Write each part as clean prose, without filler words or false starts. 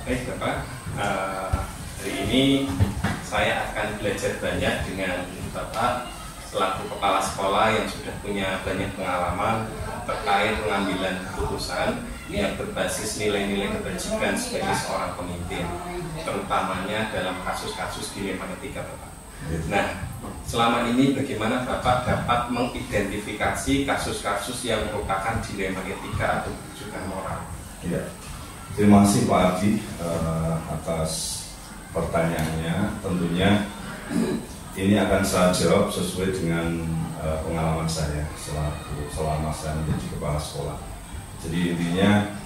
Baik Bapak, hari ini saya akan belajar banyak dengan Bapak selaku kepala sekolah yang sudah punya banyak pengalaman terkait pengambilan keputusan yang berbasis nilai-nilai kebajikan sebagai seorang pemimpin, terutamanya dalam kasus-kasus dilema etika Bapak. Nah, selama ini bagaimana Bapak dapat mengidentifikasi kasus-kasus yang merupakan dilema etika atau kebajikan moral? Ya. Terima kasih Pak Ardi atas pertanyaannya. Tentunya ini akan saya jawab sesuai dengan pengalaman saya selama saya menjadi kepala sekolah. Jadi intinya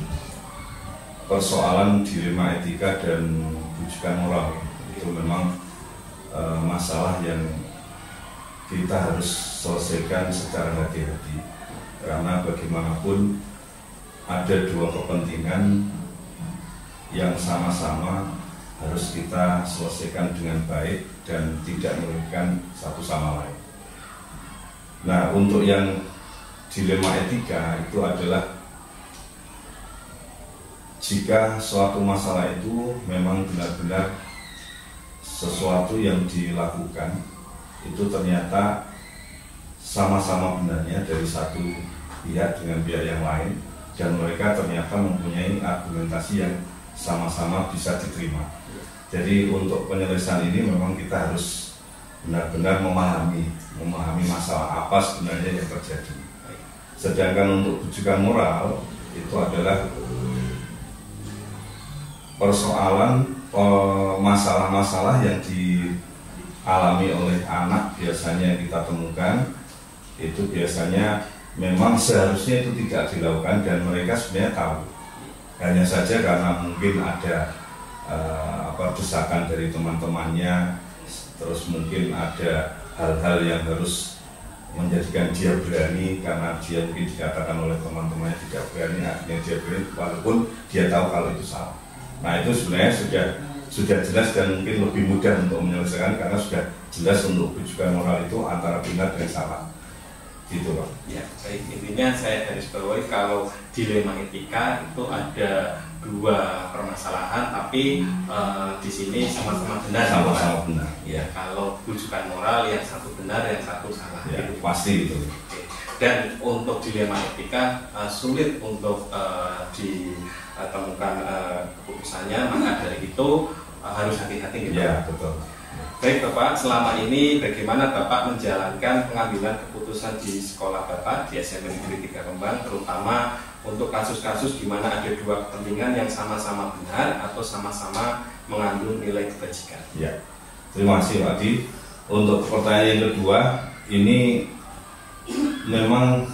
persoalan dilema etika dan bujukan moral itu memang masalah yang kita harus selesaikan secara hati-hati, karena bagaimanapun ada dua kepentingan yang sama-sama harus kita selesaikan dengan baik dan tidak merugikan satu sama lain. Nah, untuk yang dilema etika itu adalah jika suatu masalah itu memang benar-benar sesuatu yang dilakukan itu ternyata sama-sama benarnya dari satu pihak dengan pihak yang lain, dan mereka ternyata mempunyai argumentasi yang sama-sama bisa diterima. Jadi untuk penyelesaian ini memang kita harus benar-benar memahami masalah apa sebenarnya yang terjadi. Sedangkan untuk bujukan moral itu adalah persoalan masalah-masalah yang dialami oleh anak biasanya kita temukan, itu biasanya memang seharusnya itu tidak dilakukan dan mereka sebenarnya tahu. Hanya saja karena mungkin ada desakan dari teman-temannya, terus mungkin ada hal-hal yang harus menjadikan dia berani karena dia mungkin dikatakan oleh teman-temannya tidak berani, akhirnya dia berani walaupun dia tahu kalau itu salah. Nah, itu sebenarnya sudah jelas dan mungkin lebih mudah untuk menyelesaikan karena sudah jelas untuk bujukan moral itu antara benar dan salah. Gitu Pak. Ya, baik. Intinya saya garis bawahi kalau dilema etika itu ada dua permasalahan, tapi di sini sama-sama benar. Sama-sama benar. Ya, kalau bujukan moral yang satu benar, yang satu salah. Ya, gitu. pasti itu. Oke. Dan untuk dilema etika sulit untuk ditemukan keputusannya, maka dari itu harus hati-hati gitu. Ya, betul. Baik Bapak, selama ini bagaimana Bapak menjalankan pengambilan keputusan di sekolah Bapak di SMP Negeri 3 Kembang, terutama untuk kasus-kasus di mana ada dua kepentingan yang sama-sama benar atau sama-sama mengandung nilai kebajikan? Ya, terima kasih Pak Adi. Untuk pertanyaan yang kedua, ini memang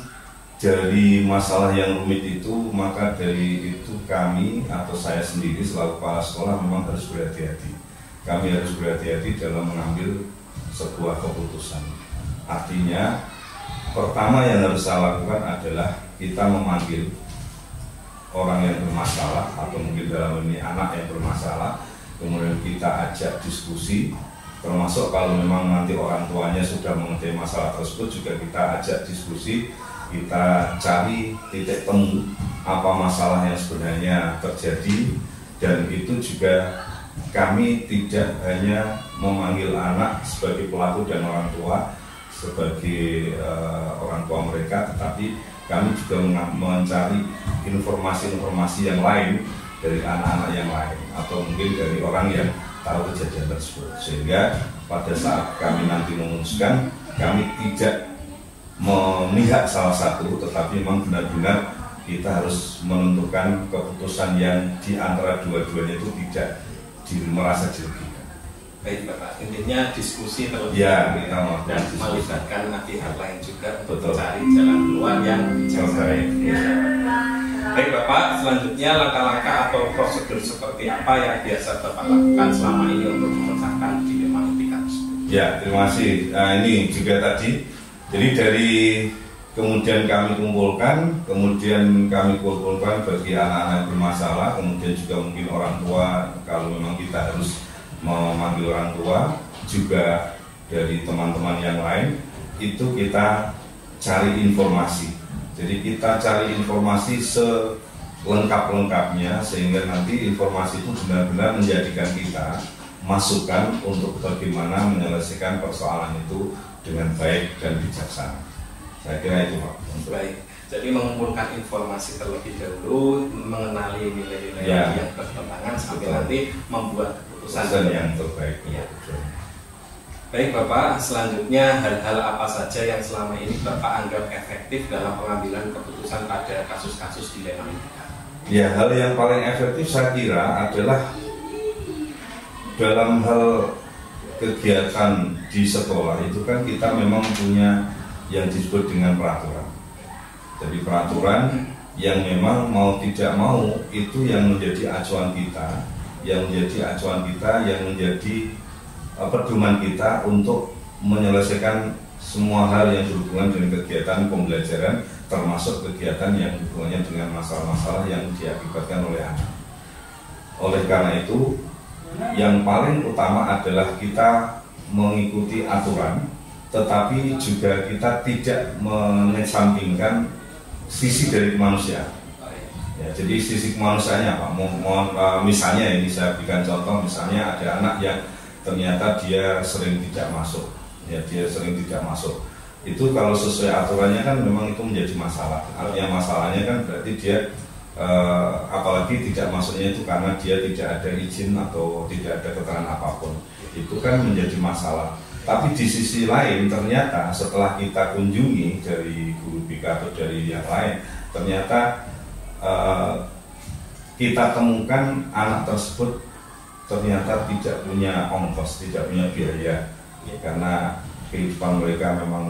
dari masalah yang rumit itu, maka dari itu kami atau saya sendiri selaku kepala sekolah memang harus berhati-hati. Kami harus berhati-hati dalam mengambil sebuah keputusan. Artinya, pertama yang harus saya lakukan adalah kita memanggil orang yang bermasalah atau mungkin dalam ini anak yang bermasalah, kemudian kita ajak diskusi, termasuk kalau memang nanti orang tuanya sudah mengetahui masalah tersebut juga kita ajak diskusi, kita cari titik temu apa masalah yang sebenarnya terjadi, dan itu juga kami tidak hanya memanggil anak sebagai pelaku dan orang tua sebagai orang tua mereka, tetapi kami juga mencari informasi-informasi yang lain dari anak-anak yang lain atau mungkin dari orang yang tahu kejadian tersebut, sehingga pada saat kami nanti memutuskan, kami tidak memihak salah satu, tetapi memang benar-benar kita harus menentukan keputusan yang di antara dua-duanya itu tidak merasa dirugikan. Baik Bapak, intinya diskusi terlebih dahulu dan melibatkan pihak lain juga untuk betul, mencari jalan keluar yang bijaksana. Baik Bapak, selanjutnya langkah-langkah atau prosedur seperti apa yang biasa Bapak lakukan selama ini untuk memecahkan dilema etika tersebut? Ya, terima kasih. Nah, ini juga tadi, jadi dari kemudian kami kumpulkan bagi anak-anak yang bermasalah, kemudian juga mungkin orang tua kalau memang kita harus memanggil orang tua, juga dari teman-teman yang lain, itu kita cari informasi. Jadi kita cari informasi lengkap-lengkapnya, sehingga nanti informasi itu benar-benar menjadikan kita masukan untuk bagaimana menyelesaikan persoalan itu dengan baik dan bijaksana. Saya kira itu Pak. Baik, jadi mengumpulkan informasi terlebih dahulu, mengenali nilai-nilai yang bertentangan sampai nanti membuat keputusan yang terbaik. Ya. Baik Bapak, selanjutnya hal-hal apa saja yang selama ini Bapak anggap efektif dalam pengambilan keputusan pada kasus-kasus dilema etika? Ya, hal yang paling efektif saya kira adalah dalam hal kegiatan di sekolah itu kan kita memang punya yang disebut dengan peraturan. Jadi peraturan yang memang mau tidak mau itu yang menjadi acuan kita, yang menjadi pedoman kita untuk menyelesaikan semua hal yang berhubungan dengan kegiatan pembelajaran, termasuk kegiatan yang hubungannya dengan masalah-masalah yang diakibatkan oleh anak. Oleh karena itu, yang paling utama adalah kita mengikuti aturan, tetapi juga kita tidak mengesampingkan sisi dari kemanusiaan. Ya, jadi sisi kemanusiaannya Pak, misalnya ini saya berikan contoh, misalnya ada anak yang ternyata dia sering tidak masuk, itu kalau sesuai aturannya kan memang itu menjadi masalah. Artinya masalahnya kan berarti dia apalagi tidak masuknya itu karena dia tidak ada izin atau tidak ada keterangan apapun, itu kan menjadi masalah. Tapi di sisi lain ternyata setelah kita kunjungi dari guru BK atau dari yang lain, ternyata kita temukan anak tersebut ternyata tidak punya ongkos, tidak punya biaya, karena kehidupan mereka memang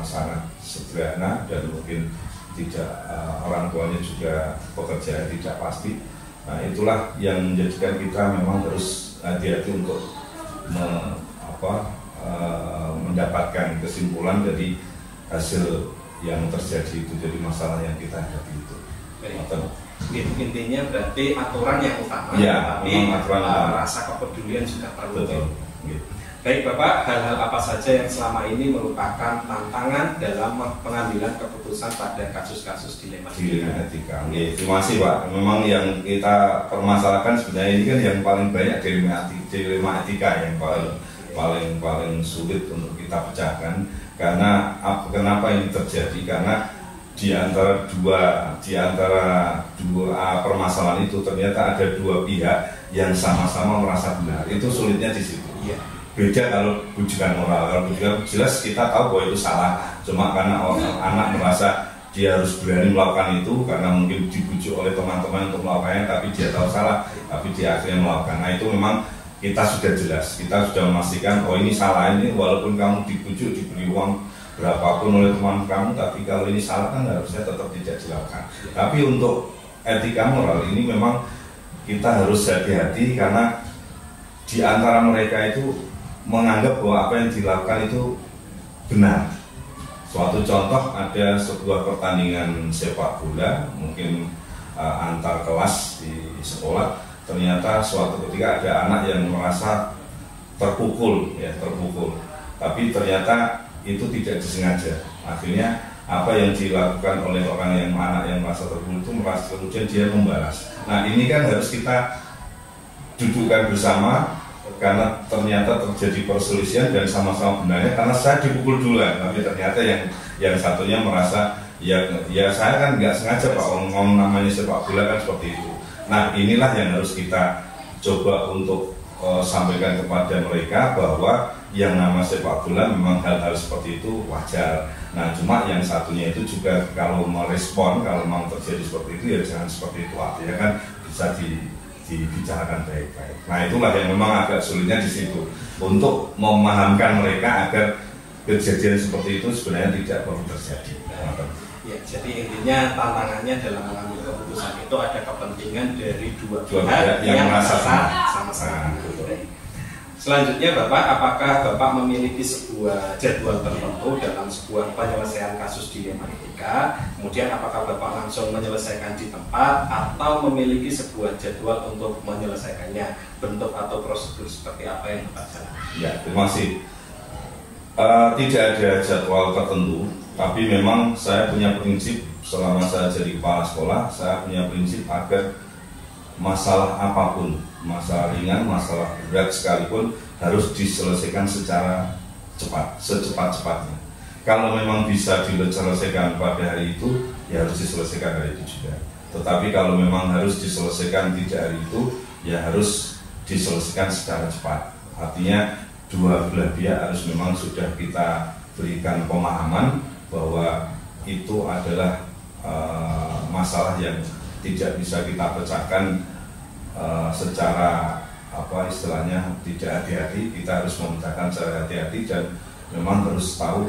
sangat sederhana dan mungkin tidak orang tuanya juga pekerjaan tidak pasti. Nah, itulah yang menjadikan kita memang harus hati-hati untuk mendapatkan kesimpulan dari hasil yang terjadi itu, jadi masalah yang kita hadapi itu. Intinya berarti aturan yang utama, ya, tapi aturan rasa kepedulian juga perlu. Gitu. Baik Bapak, hal-hal apa saja yang selama ini merupakan tantangan dalam pengambilan keputusan pada kasus-kasus dilema etika? Terima kasih Pak. Memang yang kita permasalahkan sebenarnya ini kan yang paling banyak dilema etika yang paling sulit untuk kita pecahkan. Karena kenapa ini terjadi? Karena di antara dua permasalahan itu ternyata ada dua pihak yang sama-sama merasa benar. Itu sulitnya di situ. Iya. Beda kalau bujukan moral. Kalau bujukan jelas kita tahu bahwa itu salah. Cuma karena anak merasa dia harus berani melakukan itu karena mungkin dibujuk oleh teman-teman untuk melakukannya, tapi dia tahu salah, tapi dia akhirnya melakukan. Nah, itu memang kita sudah jelas, kita sudah memastikan oh ini salah, ini walaupun kamu dibujuk diberi uang berapapun oleh teman kamu, tapi kalau ini salah kan harusnya tetap tidak dilakukan. Tapi untuk etika moral ini memang kita harus hati-hati karena di antara mereka itu menganggap bahwa apa yang dilakukan itu benar. Suatu contoh, ada sebuah pertandingan sepak bola mungkin antar kelas di sekolah, ternyata suatu ketika ada anak yang merasa terpukul, tapi ternyata itu tidak disengaja. Akhirnya apa yang dilakukan oleh anak yang merasa terpukul itu merasa kemudian dia membalas. Nah, ini kan harus kita dudukkan bersama, karena ternyata terjadi perselisihan dan sama-sama benarnya karena saya dipukul duluan, tapi ternyata yang satunya merasa ya saya kan nggak sengaja Pak, ngomong namanya sepak bola kan seperti itu. Nah, inilah yang harus kita coba untuk sampaikan kepada mereka bahwa yang nama sepak bola memang hal-hal seperti itu wajar. Nah, cuma yang satunya itu juga kalau merespon, kalau memang terjadi seperti itu ya jangan seperti itu, artinya kan bisa dibicarakan baik-baik. Nah, itulah yang memang agak sulitnya di situ untuk memahamkan mereka agar kejadian seperti itu sebenarnya tidak perlu terjadi. Ya, jadi intinya tantangannya dalam mengambil keputusan itu ada kepentingan dari dua pihak yang merasa sama-sama. Selanjutnya Bapak, apakah Bapak memiliki sebuah jadwal tertentu dalam sebuah penyelesaian kasus dilema etika? Kemudian apakah Bapak langsung menyelesaikan di tempat atau memiliki sebuah jadwal untuk menyelesaikannya? Bentuk atau prosedur seperti apa yang Bapak jalankan? Ya, terima kasih. Tidak ada jadwal tertentu, tapi memang saya punya prinsip selama saya jadi kepala sekolah, saya punya prinsip agar masalah apapun, masalah ringan, masalah berat sekalipun harus diselesaikan secara cepat, secepat-cepatnya. Kalau memang bisa diselesaikan pada hari itu, ya harus diselesaikan hari itu juga. Tetapi kalau memang harus diselesaikan tidak hari itu, ya harus diselesaikan secara cepat. Artinya dua belah pihak harus memang sudah kita berikan pemahaman bahwa itu adalah masalah yang tidak bisa kita pecahkan secara istilahnya tidak hati-hati. Kita harus memecahkan secara hati-hati dan memang harus tahu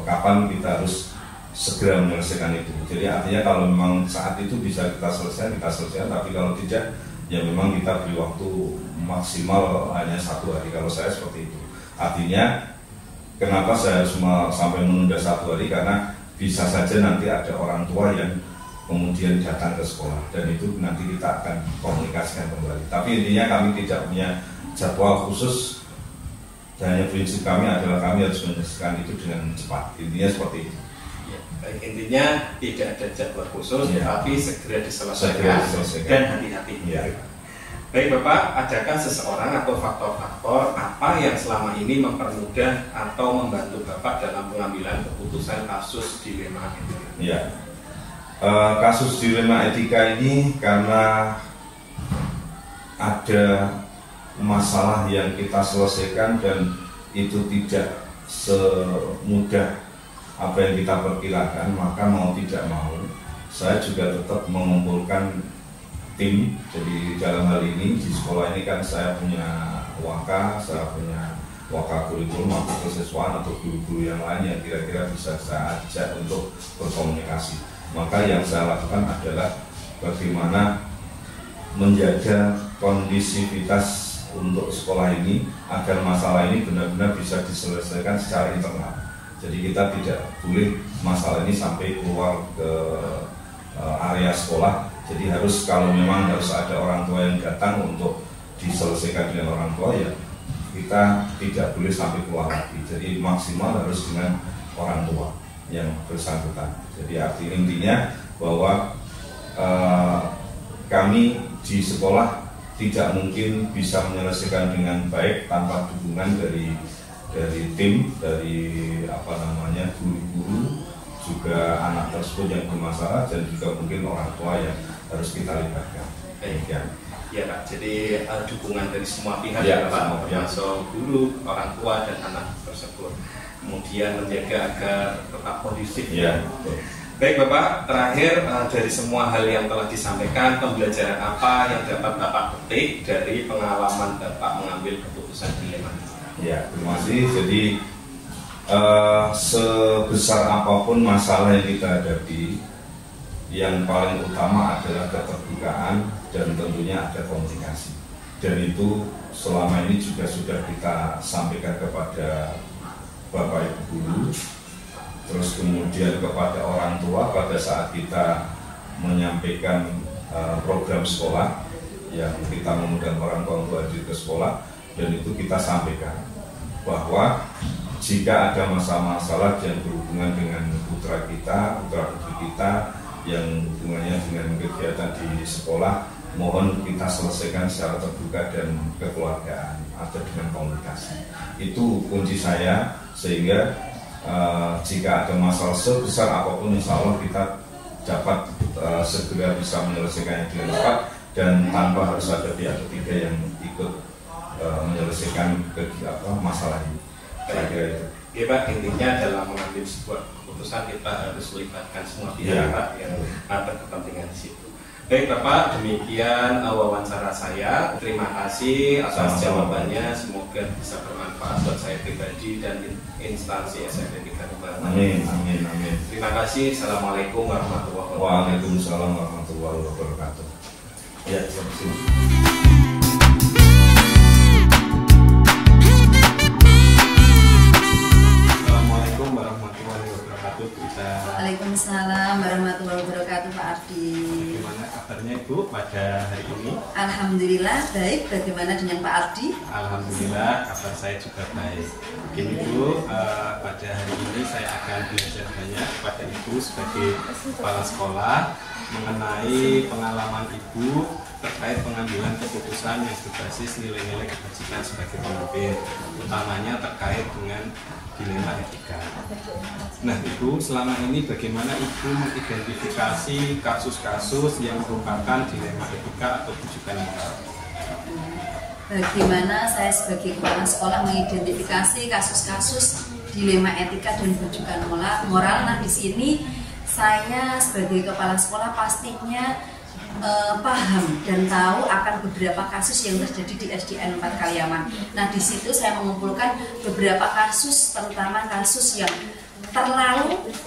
kapan kita harus segera menyelesaikan itu. Jadi artinya kalau memang saat itu bisa kita selesaikan, tapi kalau tidak, ya memang kita beri waktu maksimal hanya 1 hari. Kalau saya seperti itu. Artinya kenapa saya harus sampai menunda 1 hari, karena bisa saja nanti ada orang tua yang kemudian datang ke sekolah dan itu nanti kita akan komunikasikan kembali. Tapi intinya kami tidak punya jadwal khusus, dan hanya prinsip kami adalah kami harus menyelesaikan itu dengan cepat. Intinya seperti itu. Ya, baik, intinya tidak ada jadwal khusus, ya, tapi segera diselesaikan dan hati-hati. Ya. Baik Bapak, adakah seseorang atau faktor-faktor apa yang selama ini mempermudah atau membantu Bapak dalam pengambilan keputusan kasus dilema etika? Ya, kasus dilema etika ini karena ada masalah yang kita selesaikan dan itu tidak semudah apa yang kita perkirakan, maka mau tidak mau saya juga tetap mengumpulkan tim. Jadi dalam hal ini di sekolah ini kan saya punya waka, saya punya waka kurikulum, atau kesiswaan atau guru-guru yang lain yang kira-kira bisa saya ajak untuk berkomunikasi. Maka yang saya lakukan adalah bagaimana menjaga kondisivitas untuk sekolah ini agar masalah ini benar-benar bisa diselesaikan secara internal. Jadi kita tidak boleh masalah ini sampai keluar ke area sekolah. Jadi harus, kalau memang harus ada orang tua yang datang untuk diselesaikan dengan orang tua, ya kita tidak boleh sampai keluar lagi. Jadi maksimal harus dengan orang tua yang bersangkutan. Jadi arti intinya bahwa kami di sekolah tidak mungkin bisa menyelesaikan dengan baik tanpa dukungan dari tim, dari guru-guru, juga anak tersebut yang bermasalah, dan juga mungkin orang tua yang harus kita libatkan. Ya Pak, jadi dukungan dari semua pihak ya, Pak, termasuk guru, orang tua dan anak tersebut. Kemudian menjaga agar tetap kondusif. Ya. Baik Bapak, terakhir dari semua hal yang telah disampaikan, pembelajaran apa yang dapat Bapak petik dari pengalaman Bapak mengambil keputusan dilema? Ya, terima kasih. Jadi sebesar apapun masalah yang kita hadapi, yang paling utama adalah keterbukaan dan tentunya ada komunikasi. Dan itu selama ini juga sudah kita sampaikan kepada Bapak Ibu guru, terus kemudian kepada orang tua pada saat kita menyampaikan program sekolah yang kita mengundang orang tua hadir ke sekolah, dan itu kita sampaikan bahwa jika ada masalah-masalah yang berhubungan dengan putra putri kita yang hubungannya dengan kegiatan di sekolah, mohon kita selesaikan secara terbuka dan kekeluargaan atau dengan komunikasi. Itu kunci saya, sehingga jika ada masalah sebesar apapun, insya Allah kita dapat segera bisa menyelesaikannya dengan cepat dan tanpa harus ada pihak ketiga yang ikut menyelesaikan masalah ini. Saya kira itu. Ya Pak, intinya dalam mengambil sebuah keputusan kita harus melibatkan semua pihak Pak yang berkepentingan di situ. Baik Bapak, demikian wawancara saya. Terima kasih atas jawabannya. Semoga bisa bermanfaat buat saya pribadi dan instansi SMP 3 Kembangan. Amin, amin, amin. Terima kasih. Assalamualaikum warahmatullahi wabarakatuh. Waalaikumsalam warahmatullahi wabarakatuh. Ya, terima kasih. Assalamualaikum warahmatullahi wabarakatuh. Waalaikumsalam warahmatullahi wabarakatuh, Pak Ardi. Bagaimana kabarnya Ibu pada hari ini? Alhamdulillah. Alhamdulillah baik. Bagaimana dengan Pak Ardi? Alhamdulillah kabar saya juga baik. Begini Bu, pada hari ini saya akan belajar banyak kepada Ibu sebagai kepala sekolah mengenai pengalaman Ibu terkait pengambilan keputusan yang berbasis nilai-nilai kebajikan sebagai pemimpin, utamanya terkait dengan dilema etika. Nah Ibu, selama ini bagaimana Ibu mengidentifikasi kasus-kasus yang merupakan dilema etika atau bujukan moral? Bagaimana saya sebagai kepala sekolah mengidentifikasi kasus-kasus dilema etika dan bujukan moral? Nah di sini saya sebagai kepala sekolah pastinya paham dan tahu akan beberapa kasus yang terjadi di SDN 4 Kaliaman. Nah di situ saya mengumpulkan beberapa kasus, terutama kasus yang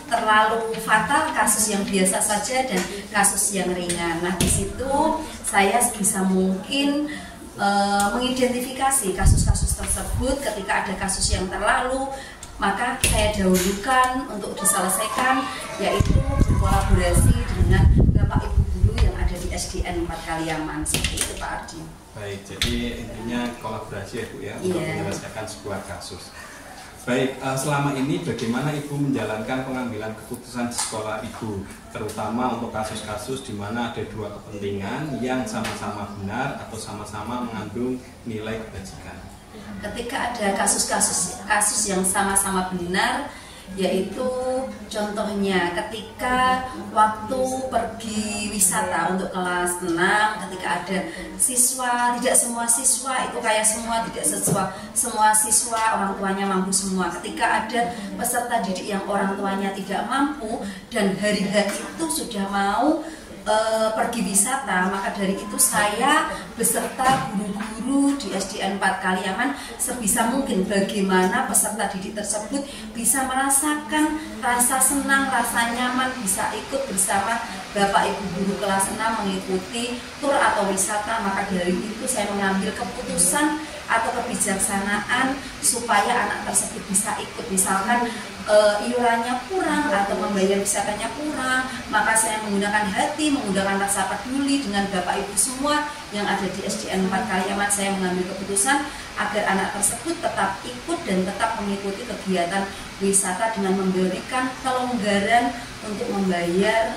terlalu fatal, kasus yang biasa saja dan kasus yang ringan. Nah di situ saya sebisa mungkin mengidentifikasi kasus-kasus tersebut. Ketika ada kasus yang terlalu, maka saya dahulukan untuk diselesaikan, yaitu berkolaborasi dengan Bapak Ibu guru yang ada di SDN 4 Kaliaman. Seperti itu Pak Ardi. Baik, jadi intinya kolaborasi ya Bu ya, untuk menyelesaikan sebuah kasus. Baik, selama ini bagaimana Ibu menjalankan pengambilan keputusan di sekolah Ibu, terutama untuk kasus-kasus di mana ada dua kepentingan yang sama-sama benar atau sama-sama mengandung nilai kebajikan? Ketika ada kasus yang sama-sama benar, yaitu contohnya ketika waktu pergi wisata untuk kelas 6, ketika ada siswa, tidak semua siswa itu kayak tidak semua siswa orang tuanya mampu semua. Ketika ada peserta didik yang orang tuanya tidak mampu dan hari itu sudah mau pergi wisata, maka dari itu saya beserta guru-guru di SDN 4 Kaliaman sebisa mungkin bagaimana peserta didik tersebut bisa merasakan rasa senang, rasa nyaman, bisa ikut bersama Bapak Ibu guru kelas 6 mengikuti tur atau wisata. Maka dari itu saya mengambil keputusan atau kebijaksanaan supaya anak tersebut bisa ikut. Misalkan iurannya kurang atau membayar wisatanya kurang, maka saya menggunakan hati, menggunakan rasa peduli dengan Bapak Ibu semua yang ada di SDN 4 Kaliaman. Saya mengambil keputusan agar anak tersebut tetap ikut dan tetap mengikuti kegiatan wisata dengan memberikan kelonggaran untuk membayar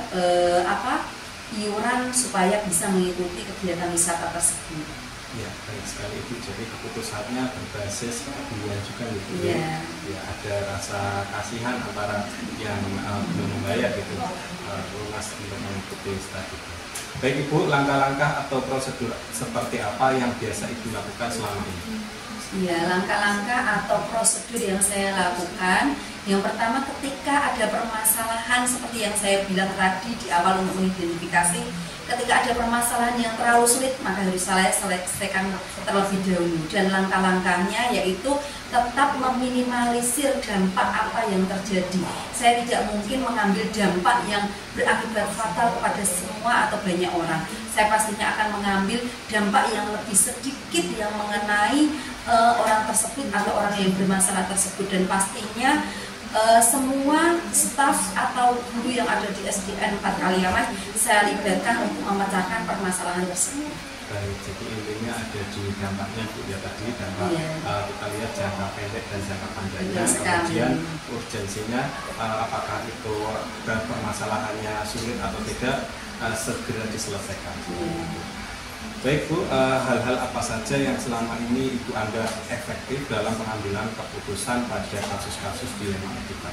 iuran supaya bisa mengikuti kegiatan wisata tersebut. Ya, baik sekali Ibu. Jadi keputusannya berbasis kepedulian juga gitu. Ya, ada rasa kasihan antara yang belum membayar gitu, lunas untuk mengikuti studi. Baik Ibu, langkah-langkah atau prosedur seperti apa yang biasa Ibu lakukan selama ini? Ya, langkah-langkah atau prosedur yang saya lakukan, yang pertama ketika ada permasalahan seperti yang saya bilang tadi di awal untuk mengidentifikasi, ketika ada permasalahan yang terlalu sulit, maka harus saya selesaikan terlebih dahulu. Dan langkah-langkahnya yaitu tetap meminimalisir dampak apa yang terjadi. Saya tidak mungkin mengambil dampak yang berakibat fatal kepada semua atau banyak orang. Saya pastinya akan mengambil dampak yang lebih sedikit yang mengenai orang tersebut atau orang yang bermasalah tersebut. Dan pastinya semua staf atau guru yang ada di SDN 4 Kaliaman saya libatkan untuk memecahkan permasalahan tersebut. Baik, jadi intinya ada di dampaknya Bu ya tadi, dampak kita lihat jangka pendek dan jangka panjangnya, kemudian urgensinya apakah itu permasalahannya sulit atau tidak, segera diselesaikan. Baik Bu, hal-hal apa saja yang selama ini Ibu anggap efektif dalam pengambilan keputusan pada kasus-kasus dilema etika?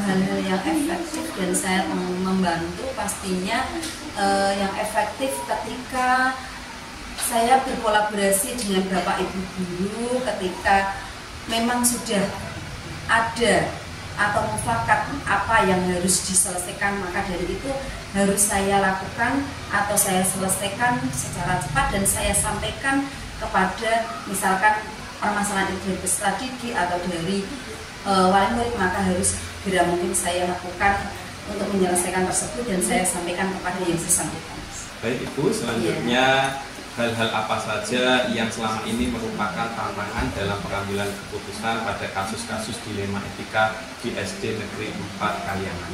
Hal-hal yang efektif dan saya membantu pastinya yang efektif ketika saya berkolaborasi dengan Bapak Ibu guru, ketika memang sudah ada atau mufakat apa yang harus diselesaikan, maka dari itu harus saya lakukan atau saya selesaikan secara cepat dan saya sampaikan kepada misalkan permasalahan itu dari peserta didik atau dari wali murid, maka harus segera mungkin saya lakukan untuk menyelesaikan tersebut dan saya sampaikan kepada yang bersangkutan. Baik Ibu, selanjutnya hal-hal apa saja yang selama ini merupakan tantangan dalam pengambilan keputusan pada kasus-kasus dilema etika di SD Negeri 4 Kaliaman?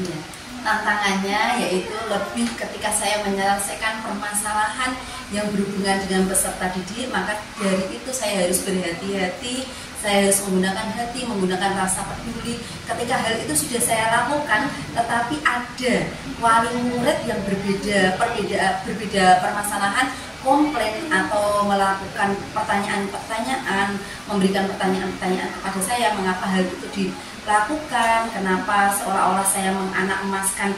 Tantangannya yaitu lebih ketika saya menyelesaikan permasalahan yang berhubungan dengan peserta didik, maka dari itu saya harus berhati-hati, saya harus menggunakan hati, menggunakan rasa peduli. Ketika hal itu sudah saya lakukan, tetapi ada wali murid yang berbeda permasalahan, komplain atau melakukan pertanyaan-pertanyaan, memberikan pertanyaan-pertanyaan kepada saya mengapa hal itu dilakukan, kenapa seolah-olah saya menganak-emaskan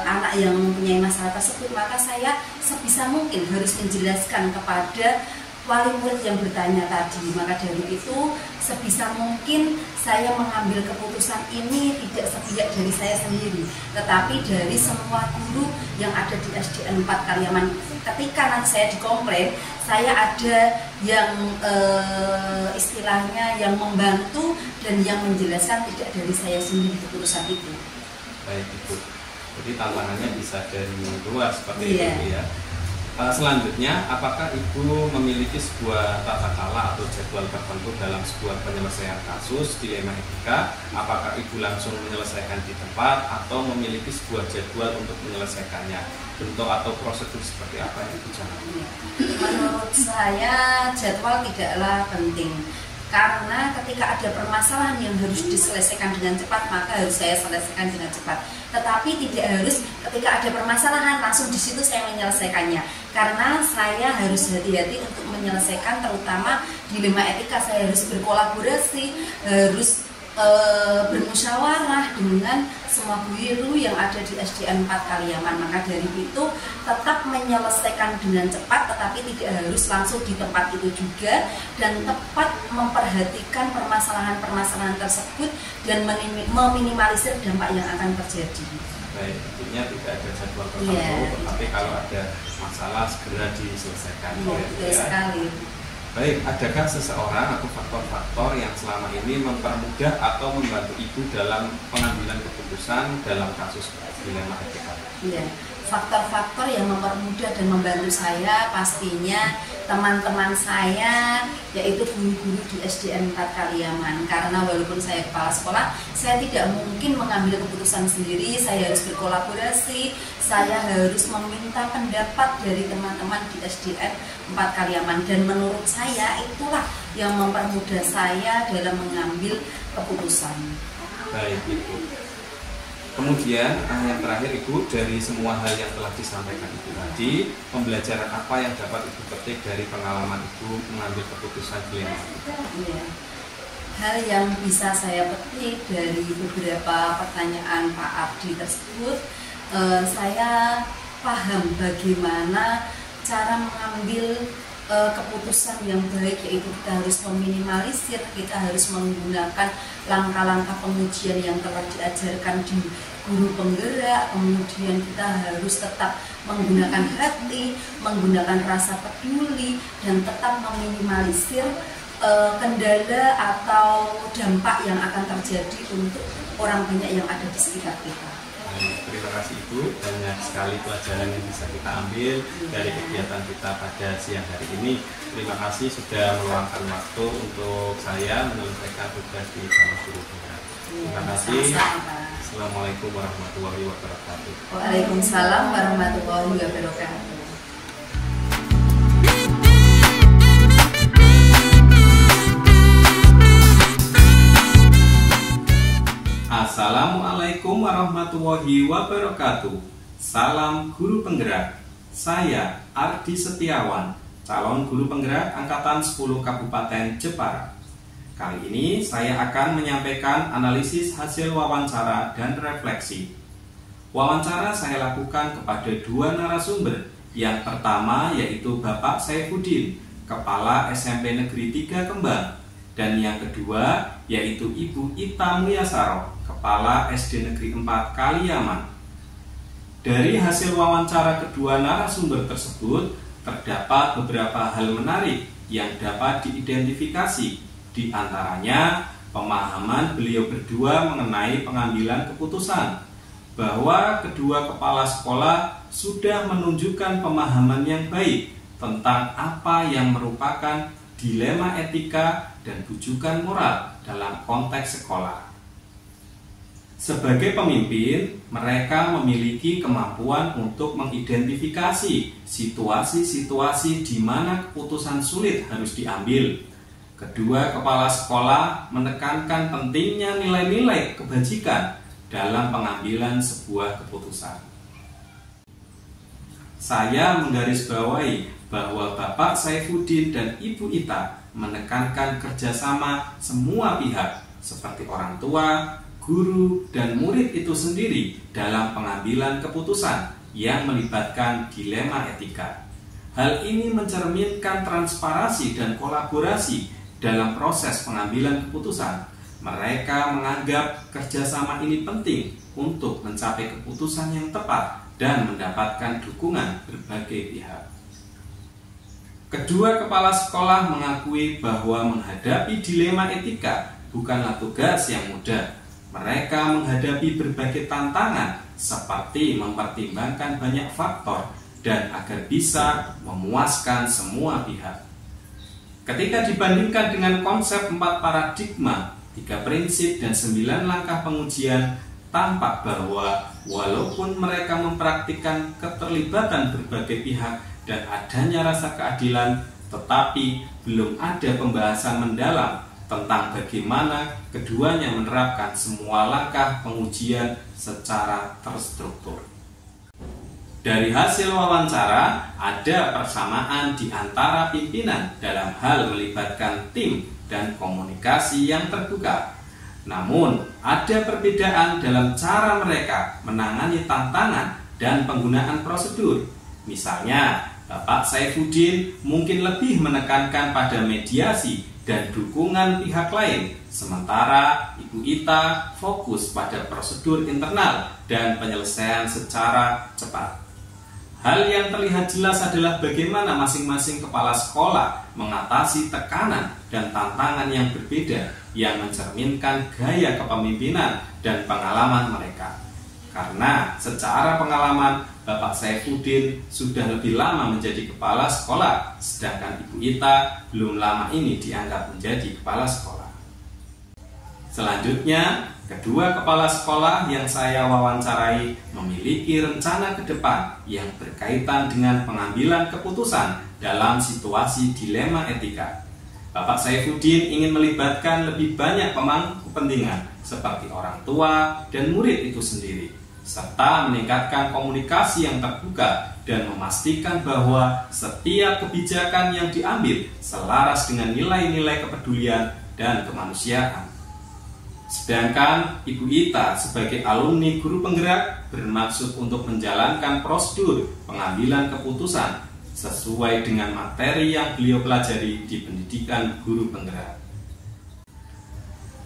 anak yang mempunyai masalah tersebut, maka saya sebisa mungkin harus menjelaskan kepada wali murid yang bertanya tadi. Maka dari itu sebisa mungkin saya mengambil keputusan ini tidak sepihak dari saya sendiri, tetapi dari semua guru yang ada di SDN 4 Kaliaman. Ketika nanti saya dikomplain, saya ada yang istilahnya yang membantu dan yang menjelaskan, tidak dari saya sendiri keputusan itu. Baik Ibu, jadi tantangannya bisa dari luar seperti itu ya. Selanjutnya, apakah Ibu memiliki sebuah tata cara atau jadwal tertentu dalam sebuah penyelesaian kasus dilema etika? Apakah Ibu langsung menyelesaikan di tempat atau memiliki sebuah jadwal untuk menyelesaikannya? Bentuk atau prosedur seperti apa yang Ibu jalani? Menurut saya jadwal tidaklah penting, karena ketika ada permasalahan yang harus diselesaikan dengan cepat, maka harus saya selesaikan dengan cepat. Tetapi tidak harus ketika ada permasalahan langsung di situ saya menyelesaikannya, karena saya harus hati-hati untuk menyelesaikan, terutama dilema etika. Saya harus berkolaborasi, harus bermusyawarah dengan semua guru yang ada di SDN 4 Kaliaman. Maka dari itu tetap menyelesaikan dengan cepat, tetapi tidak harus langsung di tempat itu juga, dan tepat memperhatikan permasalahan-permasalahan tersebut dan meminimalisir dampak yang akan terjadi. Baik, tentunya tidak ada jadwal tertentu, tetapi kalau ada masalah segera diselesaikan. Betul sekali. Baik, adakah seseorang atau faktor-faktor yang selama ini mempermudah atau membantu Ibu dalam pengambilan keputusan dalam kasus dilema etika? Iya, faktor-faktor yang mempermudah dan membantu saya pastinya teman-teman saya, yaitu guru-guru di SDN 4 Kaliaman. Karena walaupun saya kepala sekolah, saya tidak mungkin mengambil keputusan sendiri, saya harus berkolaborasi, saya harus meminta pendapat dari teman-teman di SDN 4 Kaliaman. Dan menurut saya itulah yang mempermudah saya dalam mengambil keputusan. Baik, Ibu. Kemudian yang terakhir Ibu, dari semua hal yang telah disampaikan Ibu tadi, pembelajaran apa yang dapat Ibu petik dari pengalaman Ibu mengambil keputusan dilema etika? Iya. Hal yang bisa saya petik dari beberapa pertanyaan Pak Abdi tersebut, saya paham bagaimana cara mengambil keputusan yang baik, yaitu kita harus meminimalisir, kita harus menggunakan langkah-langkah pengujian yang telah diajarkan di guru penggerak, kemudian kita harus tetap menggunakan hati, menggunakan rasa peduli, dan tetap meminimalisir kendala atau dampak yang akan terjadi untuk orang banyak yang ada di sekitar kita. Terima kasih Ibu, banyak sekali pelajaran yang bisa kita ambil dari kegiatan kita pada siang hari ini. Terima kasih sudah meluangkan waktu untuk saya menyelesaikan tugas di Sama Guru Penggerak. Terima kasih. Assalamualaikum warahmatullahi wabarakatuh. Waalaikumsalam warahmatullahi wabarakatuh. Assalamualaikum warahmatullahi wabarakatuh. Salam Guru Penggerak. Saya Ardi Setiawan, calon Guru Penggerak Angkatan 10 Kabupaten Jepara. Kali ini saya akan menyampaikan analisis hasil wawancara dan refleksi. Wawancara saya lakukan kepada dua narasumber. Yang pertama yaitu Bapak Saifuddin, Kepala SMP Negeri 3 Kembang. Dan yang kedua yaitu Ibu Ita Mulyasaro, Kepala SD Negeri 4 Kaliaman. Dari hasil wawancara kedua narasumber tersebut, terdapat beberapa hal menarik yang dapat diidentifikasi. Di antaranya, pemahaman beliau berdua mengenai pengambilan keputusan, bahwa kedua kepala sekolah sudah menunjukkan pemahaman yang baik tentang apa yang merupakan dilema etika dan bujukan moral dalam konteks sekolah. Sebagai pemimpin, mereka memiliki kemampuan untuk mengidentifikasi situasi-situasi di mana keputusan sulit harus diambil. Kedua kepala sekolah menekankan pentingnya nilai-nilai kebajikan dalam pengambilan sebuah keputusan. Saya menggarisbawahi bahwa Bapak Saifuddin dan Ibu Ita menekankan kerjasama semua pihak seperti orang tua, guru, dan murid itu sendiri dalam pengambilan keputusan yang melibatkan dilema etika. Hal ini mencerminkan transparansi dan kolaborasi dalam proses pengambilan keputusan. Mereka menganggap kerjasama ini penting untuk mencapai keputusan yang tepat dan mendapatkan dukungan berbagai pihak. Kedua kepala sekolah mengakui bahwa menghadapi dilema etika bukanlah tugas yang mudah. Mereka menghadapi berbagai tantangan seperti mempertimbangkan banyak faktor dan agar bisa memuaskan semua pihak. Ketika dibandingkan dengan konsep 4 paradigma, 3 prinsip dan 9 langkah pengujian, tampak bahwa walaupun mereka mempraktikkan keterlibatan berbagai pihak dan adanya rasa keadilan, tetapi belum ada pembahasan mendalam tentang bagaimana keduanya menerapkan semua langkah pengujian secara terstruktur. Dari hasil wawancara, ada persamaan di antara pimpinan dalam hal melibatkan tim dan komunikasi yang terbuka. Namun, ada perbedaan dalam cara mereka menangani tantangan dan penggunaan prosedur. Misalnya, Bapak Saifuddin mungkin lebih menekankan pada mediasi dan dukungan pihak lain, sementara Ibu Ita fokus pada prosedur internal dan penyelesaian secara cepat. Hal yang terlihat jelas adalah bagaimana masing-masing kepala sekolah mengatasi tekanan dan tantangan yang berbeda yang mencerminkan gaya kepemimpinan dan pengalaman mereka. Karena secara pengalaman, Bapak Saifuddin sudah lebih lama menjadi kepala sekolah, sedangkan Ibu Ita belum lama ini dianggap menjadi kepala sekolah. Selanjutnya, kedua kepala sekolah yang saya wawancarai memiliki rencana ke depan yang berkaitan dengan pengambilan keputusan dalam situasi dilema etika. Bapak Saifuddin ingin melibatkan lebih banyak pemangku kepentingan seperti orang tua dan murid itu sendiri, serta meningkatkan komunikasi yang terbuka dan memastikan bahwa setiap kebijakan yang diambil selaras dengan nilai-nilai kepedulian dan kemanusiaan. Sedangkan Ibu Ita sebagai alumni guru penggerak bermaksud untuk menjalankan prosedur pengambilan keputusan sesuai dengan materi yang beliau pelajari di pendidikan guru penggerak.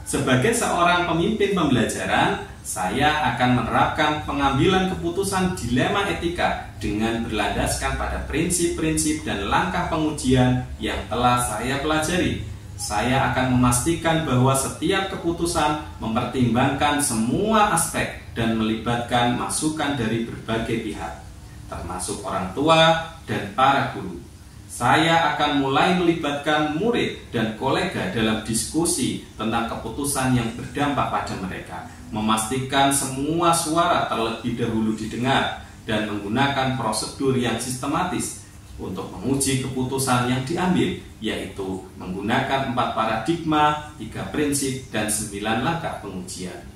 Sebagai seorang pemimpin pembelajaran, saya akan menerapkan pengambilan keputusan dilema etika dengan berlandaskan pada prinsip-prinsip dan langkah pengujian yang telah saya pelajari. Saya akan memastikan bahwa setiap keputusan mempertimbangkan semua aspek dan melibatkan masukan dari berbagai pihak, termasuk orang tua dan para guru. Saya akan mulai melibatkan murid dan kolega dalam diskusi tentang keputusan yang berdampak pada mereka, memastikan semua suara terlebih dahulu didengar, dan menggunakan prosedur yang sistematis untuk menguji keputusan yang diambil, yaitu menggunakan 4 paradigma, 3 prinsip, dan 9 langkah pengujian.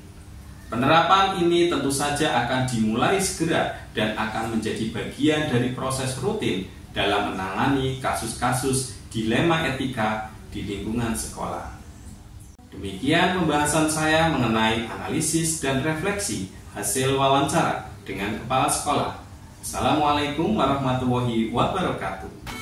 Penerapan ini tentu saja akan dimulai segera dan akan menjadi bagian dari proses rutin dalam menangani kasus-kasus dilema etika di lingkungan sekolah. Demikian pembahasan saya mengenai analisis dan refleksi hasil wawancara dengan kepala sekolah. Assalamualaikum warahmatullahi wabarakatuh.